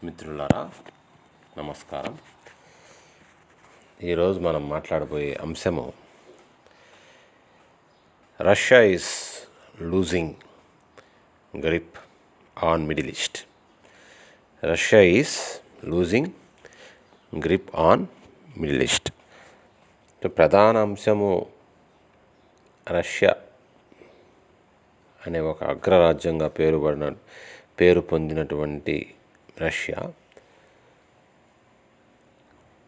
మిత్రులారా నమస్కారం. ఈరోజు మనం మాట్లాడబోయే అంశము Russia is losing grip on Middle east. Russia is losing grip on Middle east. ప్రధాన అంశము రష్యా అనే ఒక అగ్రరాజ్యంగా పేరు పొందినటువంటి రష్యా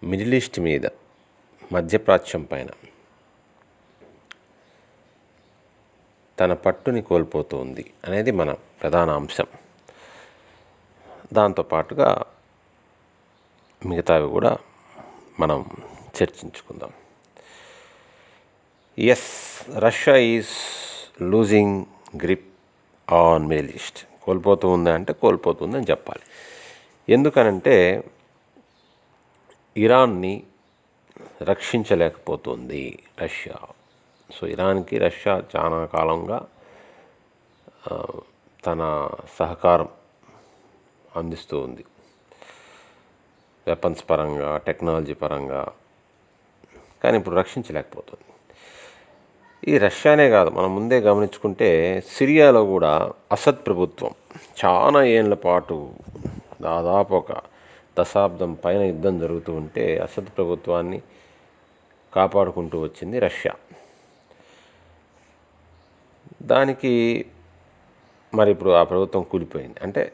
మిడిల్ ఈస్ట్ మీద, మధ్యప్రాచ్యం పైన తన పట్టుని కోల్పోతుంది అనేది మన ప్రధాన అంశం. దాంతోపాటుగా మిగతావి కూడా మనం చర్చించుకుందాం. Yes, Russia is losing grip on Middle East. కోల్పోతూ ఉందా అంటే కోల్పోతుందని చెప్పాలి. ఎందుకనంటే ఇరాన్ని రక్షించలేకపోతుంది రష్యా. సో ఇరాన్కి రష్యా చాలా కాలంగా తన సహకారం అందిస్తూ ఉంది, వెపన్స్ పరంగా, టెక్నాలజీ పరంగా. కానీ ఇప్పుడు రక్షించలేకపోతుంది. ఈ రష్యానే కాదు, మనం ముందే గమనించుకుంటే సిరియాలో కూడా అసద్ ప్రభుత్వం చాలా ఏళ్ళ పాటు, దాదాపు ఒక దశాబ్దం పైన యుద్ధం జరుగుతూ ఉంటే అసద్ ప్రభుత్వాన్ని కాపాడుకుంటూ వచ్చింది రష్యా. దానికి మరి ఇప్పుడు ఆ ప్రభుత్వం కూలిపోయింది. అంటే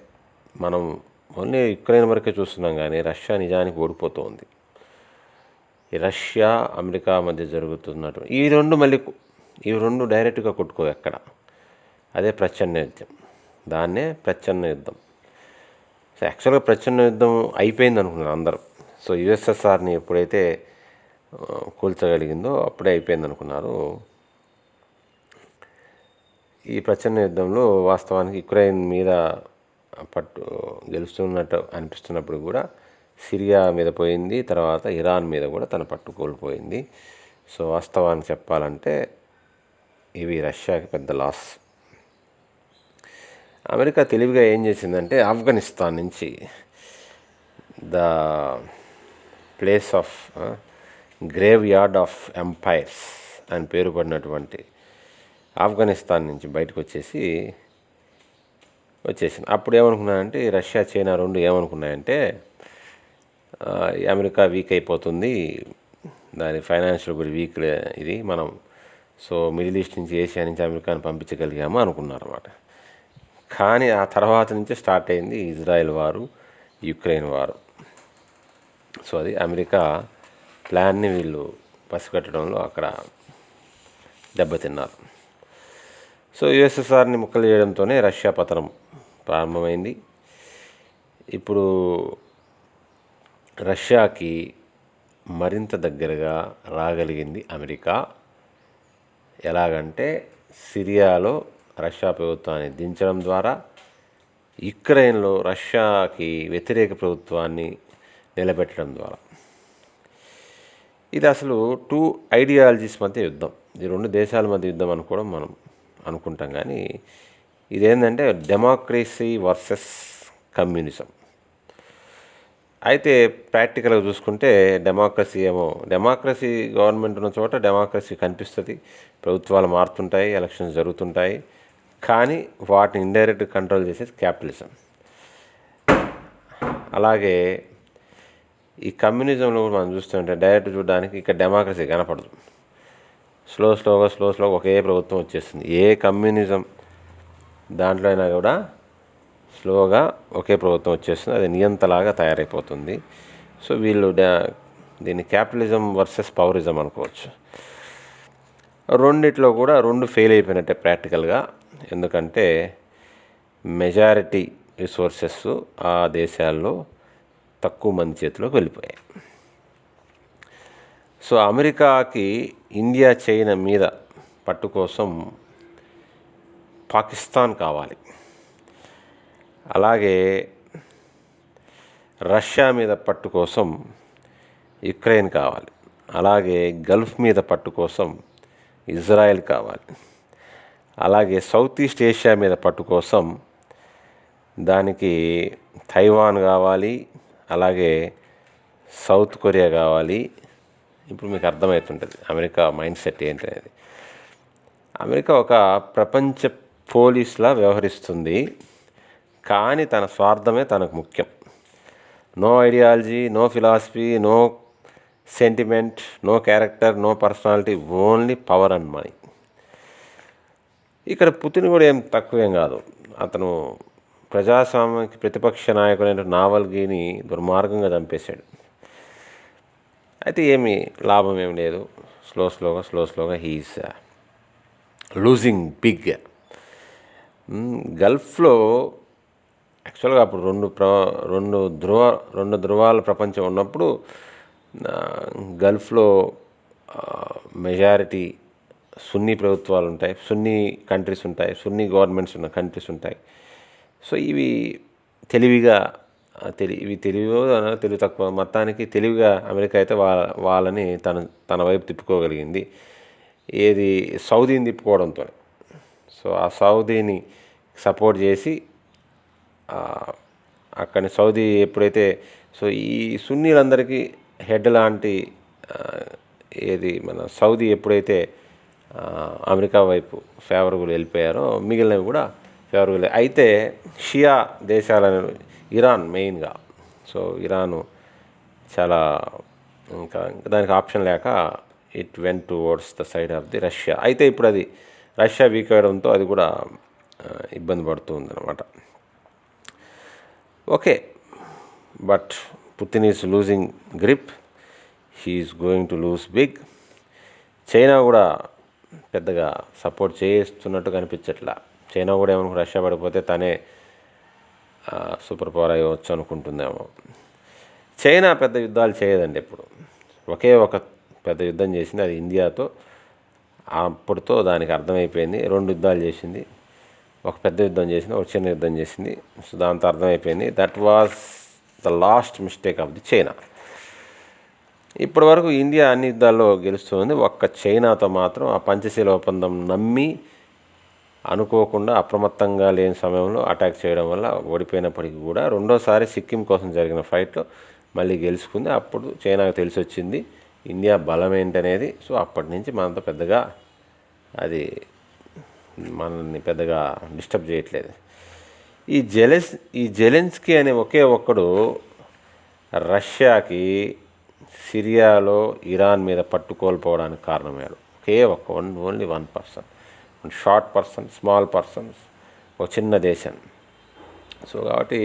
మనం ఓన్లీ యుక్రెయిన్ వరకే చూస్తున్నాం, కానీ రష్యా నిజానికి ఓడిపోతుంది. ఈ రష్యా అమెరికా మధ్య జరుగుతున్నటువంటి ఈ రెండు డైరెక్ట్గా కొట్టుకో ఎక్కడ, అదే ప్రచ్ఛన్న యుద్ధం. దాన్నే ప్రచ్ఛన్న యుద్ధం. సో యాక్చువల్గా ప్రచ్ఛన్న యుద్ధం అయిపోయింది అనుకున్నారు అందరూ. సో యుఎస్ఎస్ఆర్ని ఎప్పుడైతే కూల్చగలిగిందో అప్పుడే అయిపోయింది అనుకున్నారు. ఈ ప్రచ్ఛన్న యుద్ధంలో వాస్తవానికి యుక్రెయిన్ మీద పట్టు గెలుస్తున్నట్టు అనిపిస్తున్నప్పుడు కూడా సిరియా మీద పోయింది, తర్వాత ఇరాన్ మీద కూడా తన పట్టు కోల్పోయింది. సో వాస్తవాన్ని చెప్పాలంటే ఇవి రష్యాకి పెద్ద లాస్. అమెరికా తెలివిగా ఏం చేసిందంటే ఆఫ్ఘనిస్తాన్ నుంచి, the place of graveyard of empires అని పేరు పడినటువంటి ఆఫ్ఘనిస్తాన్ నుంచి బయటకు వచ్చేసింది. అప్పుడు ఏమనుకున్నాయంటే రష్యా, చైనా రెండు ఏమనుకున్నాయంటే అమెరికా వీక్ అయిపోతుంది, దాని ఫైనాన్షియల్ కూడా వీక్ ఇది మనం, సో మిడిల్ ఈస్ట్ నుంచి, ఏషియా నుంచి అమెరికాని పంపించగలిగాము అనుకున్నారు అన్నమాట. కానీ ఆ తర్వాత నుంచే స్టార్ట్ అయింది ఇజ్రాయెల్ వారు, యుక్రెయిన్ వారు. సో అది అమెరికా ప్లాన్ని వీళ్ళు పసిగట్టడంలో అక్కడ దెబ్బతిన్నారు. సో యుఎస్ఎస్ఆర్ని ముక్కలు చేయడంతోనే రష్యా పతనం ప్రారంభమైంది. ఇప్పుడు రష్యాకి మరింత దగ్గరగా రాగలిగింది అమెరికా. ఎలాగంటే సిరియాలో రష్యా ప్రభుత్వాన్ని దించడం ద్వారా, యుక్రెయిన్లో రష్యాకి వ్యతిరేక ప్రభుత్వాన్ని నిలబెట్టడం ద్వారా. ఇది అసలు టూ ఐడియాలజీస్ మధ్య యుద్ధం. ఇది రెండు దేశాల మధ్య యుద్ధం అనుకోవడం మనం అనుకుంటాం, కానీ ఇదేంటంటే డెమోక్రసీ వర్సెస్ కమ్యూనిజం. అయితే ప్రాక్టికల్గా చూసుకుంటే డెమోక్రసీ గవర్నమెంట్ ఉన్న చోట డెమోక్రసీ కనిపిస్తుంది, ప్రభుత్వాలు మారుతుంటాయి, ఎలక్షన్స్ జరుగుతుంటాయి. కానీ వాటిని ఇండైరెక్ట్ కంట్రోల్ చేసేది క్యాపిటలిజం. అలాగే ఈ కమ్యూనిజంలో కూడా మనం చూస్తుంటే డైరెక్ట్ చూడడానికి ఇక్కడ డెమోక్రసీ కనపడదు. స్లోగా ఒకే ప్రభుత్వం వచ్చేస్తుంది. ఏ కమ్యూనిజం దాంట్లో అయినా కూడా స్లోగా ఒకే ప్రభుత్వం వచ్చేస్తుంది, అది నియంతలాగా తయారైపోతుంది. సో వీళ్ళు దీన్ని క్యాపిటలిజం వర్సెస్ పవరిజం అనుకోవచ్చు. రెండిట్లో కూడా రెండు ఫెయిల్ అయిపోయినట్టే ప్రాక్టికల్గా. ఎందుకంటే మెజారిటీ రిసోర్సెస్ ఆ దేశాల్లో తక్కువ మంది చేతిలోకి వెళ్ళిపోయాయి. సో అమెరికాకి ఇండియా, చైనా మీద పట్టు కోసం పాకిస్తాన్ కావాలి, అలాగే రష్యా మీద పట్టు కోసం యుక్రెయిన్ కావాలి, అలాగే గల్ఫ్ మీద పట్టు కోసం ఇజ్రాయెల్ కావాలి, అలాగే సౌత్ ఈస్ట్ ఏషియా మీద పట్టు కోసం దానికి తైవాన్ కావాలి, అలాగే సౌత్ కొరియా కావాలి. ఇప్పుడు మీకు అర్థమవుతుంటుంది అమెరికా మైండ్ సెట్ ఏంటనేది. అమెరికా ఒక ప్రపంచ పోలీస్లా వ్యవహరిస్తుంది, కానీ తన స్వార్థమే తనకు ముఖ్యం. No ideology, no philosophy, no sentiment, no character, no personality, only power and money. ఇక్కడ పుతిన్ కూడా ఏం తక్కువేం కాదు. అతను ప్రజాస్వామ్యానికి ప్రతిపక్ష నాయకుడైన నావల్గీని దుర్మార్గంగా చంపేశాడు. అయితే ఏమీ లాభం ఏం లేదు. స్లోగా హీఈస్ లూజింగ్ బిగ్. గల్ఫ్లో యాక్చువల్గా అప్పుడు రెండు ధృవాల ప్రపంచం ఉన్నప్పుడు గల్ఫ్లో మెజారిటీ సున్నీ ప్రభుత్వాలు ఉంటాయి, సున్నీ కంట్రీస్ ఉంటాయి, సున్నీ గవర్నమెంట్స్ ఉన్న కంట్రీస్ ఉంటాయి. సో ఇవి తెలివిగా తెలివి తక్కువ, మొత్తానికి తెలివిగా అమెరికా అయితే వాళ్ళని తన వైపు తిప్పుకోగలిగింది. ఏది సౌదీని తిప్పుకోవడంతో. సో ఆ సౌదీని సపోర్ట్ చేసి అక్కడి సౌదీ ఎప్పుడైతే, సో ఈ సున్నీలందరికీ హెడ్ లాంటి ఏది మన సౌదీ ఎప్పుడైతే అమెరికా వైపు ఫేవరబుల్ వెళ్ళిపోయారో మిగిలినవి కూడా ఫేవరబుల్. అయితే షియా దేశాలను, ఇరాన్ మెయిన్గా, సో ఇరాను చాలా ఇంకా దానికి ఆప్షన్ లేక it went towards the side of the Russia. అయితే ఇప్పుడు అది రష్యా వీక్ అవ్వడంతో అది కూడా ఇబ్బంది పడుతూ ఉందన్నమాట. Okay, but Putin is losing grip, he's going to lose big. China కూడా పెద్దగా సపోర్ట్ చేస్తున్నట్టు కనిపించట్లా. చైనా కూడా ఏమనుకో రష్యా పడిపోతే తనే సూపర్ పవర్ అయ్యవచ్చు అనుకుంటుందేమో. చైనా పెద్ద యుద్ధాలు చేయదండి ఎప్పుడు. ఒకే ఒక పెద్ద యుద్ధం చేసింది, అది ఇండియాతో. అప్పటితో దానికి అర్థమైపోయింది. 2 యుద్ధాలు చేసింది, ఒక పెద్ద యుద్ధం చేసింది, ఒక చిన్న యుద్ధం చేసింది. సో దాంతో అర్థమైపోయింది that was the last mistake of the China. ఇప్పటి వరకు ఇండియా అన్ని యుద్ధాల్లో గెలుస్తుంది, ఒక్క చైనాతో మాత్రం ఆ పంచశీల ఒప్పందం నమ్మి అనుకోకుండా అప్రమత్తంగా లేని సమయంలో అటాక్ చేయడం వల్ల ఓడిపోయినప్పటికీ కూడా రెండోసారి సిక్కిం కోసం జరిగిన ఫైట్లో మళ్ళీ గెలుచుకుంది. అప్పుడు చైనాకు తెలిసి వచ్చింది ఇండియా బలం ఏంటనేది. సో అప్పటి నుంచి మనతో పెద్దగా అది మనల్ని పెద్దగా డిస్టర్బ్ చేయట్లేదు. ఈ జెలెన్స్కీ అనే ఒకే ఒక్కడు రష్యాకి సిరియాలో ఇరాన్ మీద పట్టు కోల్పోవడానికి కారణమయ్యాడు. Only 1 person, short person, small persons, ఒక చిన్న దేశం. సో కాబట్టి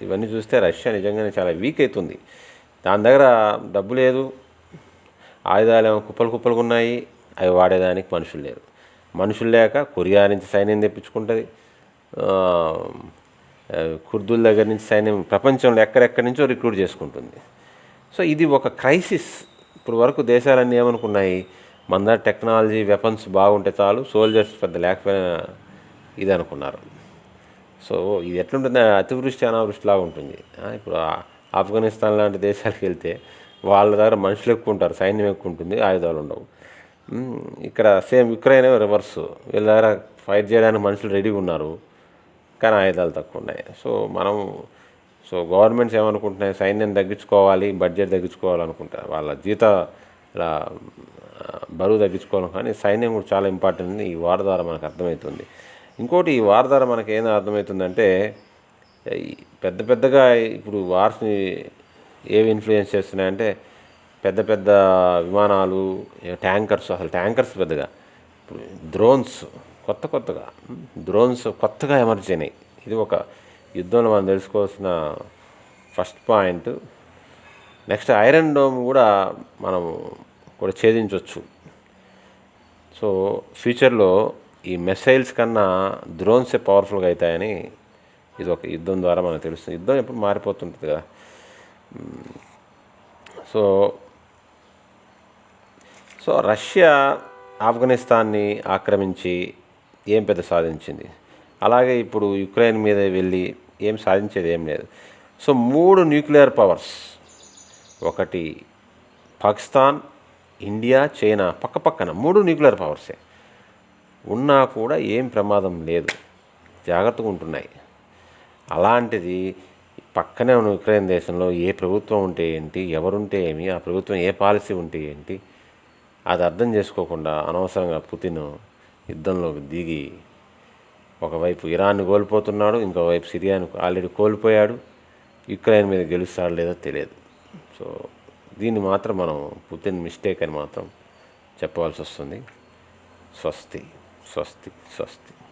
ఇవన్నీ చూస్తే రష్యా నిజంగానే చాలా వీక్ అవుతుంది. దాని దగ్గర డబ్బు లేదు, ఆయుధాలు ఏమో కుప్పలుగా ఉన్నాయి, అవి వాడేదానికి మనుషులు లేరు. మనుషులు లేక కొరియా నుంచి సైన్యం తెప్పించుకుంటుంది, కుర్దుల దగ్గర నుంచి సైన్యం ప్రపంచంలో ఎక్కడెక్కడి నుంచో రిక్రూట్ చేసుకుంటుంది. సో ఇది ఒక క్రైసిస్. ఇప్పుడు వరకు దేశాలన్నీ ఏమనుకున్నాయి, మన దగ్గర టెక్నాలజీ, వెపన్స్ బాగుంటే చాలు, సోల్జర్స్ పెద్ద లేకపోయినా ఇది అనుకున్నారు. సో ఇది ఎట్లుంటుంది, అతివృష్టి అనావృష్టిలాగా ఉంటుంది. ఇప్పుడు ఆఫ్ఘనిస్తాన్ లాంటి దేశాలకు వెళ్తే వాళ్ళ దగ్గర మనుషులు ఎక్కువ ఉంటారు, సైన్యం ఎక్కువ ఉంటుంది, ఆయుధాలు ఉండవు. ఇక్కడ సేమ్ యుక్రెయిన్ రివర్స్, వీళ్ళ దగ్గర ఫైట్ చేయడానికి మనుషులు రెడీగా ఉన్నారు, కానీ ఆయుధాలు తక్కువ ఉన్నాయి. సో గవర్నమెంట్స్ ఏమనుకుంటున్నాయి, సైన్యం తగ్గించుకోవాలి, బడ్జెట్ తగ్గించుకోవాలనుకుంటారు, వాళ్ళ ఇలా బరువు తగ్గించుకోవాలి. కానీ సైన్యం కూడా చాలా ఇంపార్టెంట్ ఈ వార్ ద్వారా మనకు అర్థమవుతుంది. ఇంకోటి, ఈ వార్ ద్వారా మనకు ఏం అర్థమవుతుందంటే, పెద్దగా ఇప్పుడు వార్స్ని ఏవి ఇన్ఫ్లుయెన్స్ చేస్తున్నాయంటే పెద్ద పెద్ద విమానాలు, ట్యాంకర్స్, అసలు ట్యాంకర్స్ పెద్దగా, ఇప్పుడు కొత్తగా డ్రోన్స్ కొత్తగా ఎమర్జ్ అయినాయి. ఇది ఒక యుద్ధంలో మనం తెలుసుకోవాల్సిన first point. Next iron dome కూడా మనం ఛేదించవచ్చు. సో ఫ్యూచర్లో ఈ మిసైల్స్ కన్నా డ్రోన్సే పవర్ఫుల్గా అవుతాయని ఇది ఒక యుద్ధం ద్వారా మనకు తెలుస్తుంది. యుద్ధం ఎప్పుడు మారిపోతుంటుంది కదా. సో రష్యా ఆఫ్ఘనిస్తాన్ని ఆక్రమించి ఏం పెద్ద సాధించింది, అలాగే ఇప్పుడు యుక్రెయిన్ మీద వెళ్ళి ఏం సాధించేది ఏం లేదు. సో 3 న్యూక్లియర్ పవర్స్, ఒకటి పాకిస్తాన్, ఇండియా, చైనా, పక్కన 3 న్యూక్లియర్ పవర్సే ఉన్నా కూడా ఏం ప్రమాదం లేదు, జాగ్రత్తగా ఉంటున్నాయి. అలాంటిది పక్కనే ఉన్న ఉక్రెయిన్ దేశంలో ఏ ప్రభుత్వం ఉంటే ఏంటి, ఎవరుంటే ఏమి, ఆ ప్రభుత్వం ఏ పాలసీ ఉంటే ఏంటి, అది అర్థం చేసుకోకుండా అనవసరంగా పుతిన్ యుద్ధంలోకి దిగి ఒకవైపు ఇరాన్ని కోల్పోతున్నాడు, ఇంకోవైపు సిరియాను ఆల్రెడీ కోల్పోయాడు. యుక్రెయిన్ మీద గెలుస్తాడో లేదో తెలియదు. సో దీన్ని మాత్రం మనం పుతిన్ మిస్టేక్ అని మాత్రం చెప్పవలసి వస్తుంది. స్వస్తి స్వస్తి స్వస్తి.